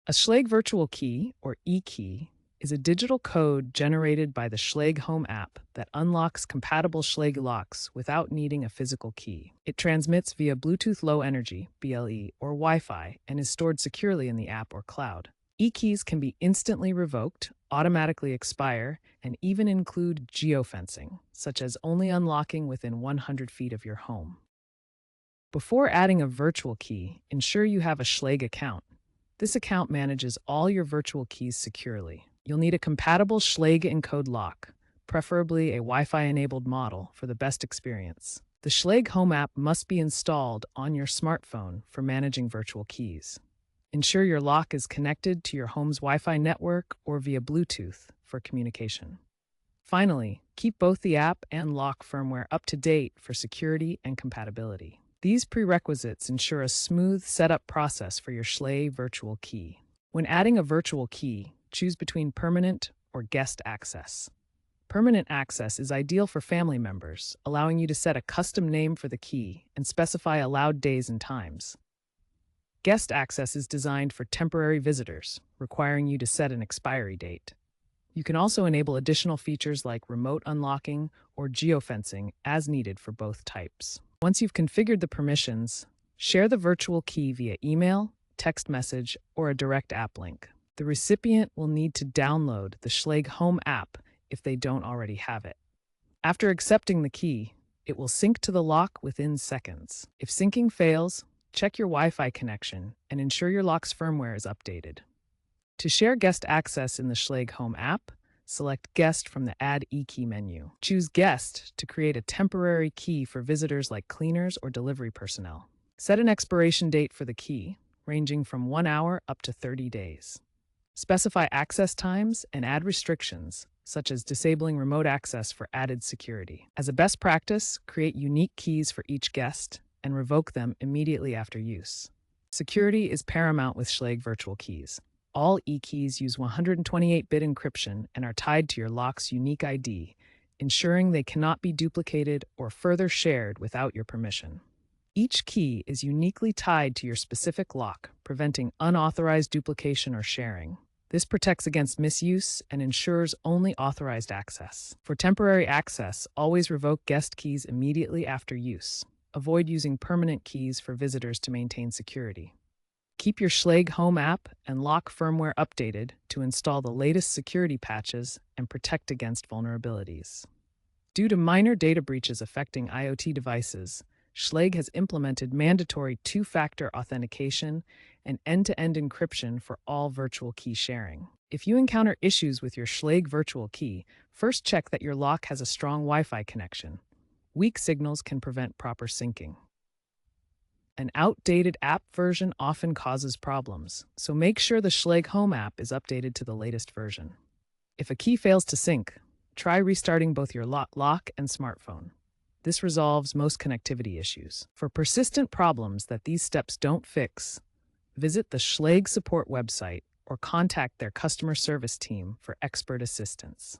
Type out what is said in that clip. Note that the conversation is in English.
A Schlage Virtual Key, or e-key, is a digital code generated by the Schlage Home App that unlocks compatible Schlage locks without needing a physical key. It transmits via Bluetooth Low Energy (BLE) or Wi-Fi and is stored securely in the app or cloud. E-keys can be instantly revoked, automatically expire, and even include geofencing, such as only unlocking within 100 feet of your home. Before adding a virtual key, ensure you have a Schlage account. This account manages all your virtual keys securely. You'll need a compatible Schlage encode lock, preferably a Wi-Fi-enabled model for the best experience. The Schlage Home app must be installed on your smartphone for managing virtual keys. Ensure your lock is connected to your home's Wi-Fi network or via Bluetooth for communication. Finally, keep both the app and lock firmware up to date for security and compatibility. These prerequisites ensure a smooth setup process for your Schlage Virtual Key. When adding a virtual key, choose between permanent or guest access. Permanent access is ideal for family members, allowing you to set a custom name for the key and specify allowed days and times. Guest access is designed for temporary visitors, requiring you to set an expiry date. You can also enable additional features like remote unlocking or geofencing as needed for both types. Once you've configured the permissions, share the virtual key via email, text message, or a direct app link. The recipient will need to download the Schlage Home app if they don't already have it. After accepting the key, it will sync to the lock within seconds. If syncing fails, check your Wi-Fi connection and ensure your lock's firmware is updated. To share guest access in the Schlage Home app, select Guest from the Add e-key menu. Choose Guest to create a temporary key for visitors like cleaners or delivery personnel. Set an expiration date for the key, ranging from 1 hour up to 30 days. Specify access times and add restrictions, such as disabling remote access for added security. As a best practice, create unique keys for each guest and revoke them immediately after use. Security is paramount with Schlage Virtual Keys. All e-keys use 128-bit encryption and are tied to your lock's unique ID, ensuring they cannot be duplicated or further shared without your permission. Each key is uniquely tied to your specific lock, preventing unauthorized duplication or sharing. This protects against misuse and ensures only authorized access. For temporary access, always revoke guest keys immediately after use. Avoid using permanent keys for visitors to maintain security. Keep your Schlage Home app and lock firmware updated to install the latest security patches and protect against vulnerabilities. Due to minor data breaches affecting IoT devices, Schlage has implemented mandatory two-factor authentication and end-to-end encryption for all virtual key sharing. If you encounter issues with your Schlage Virtual Key, first check that your lock has a strong Wi-Fi connection. Weak signals can prevent proper syncing. An outdated app version often causes problems, so make sure the Schlage Home app is updated to the latest version. If a key fails to sync, try restarting both your lock and smartphone. This resolves most connectivity issues. For persistent problems that these steps don't fix, visit the Schlage support website or contact their customer service team for expert assistance.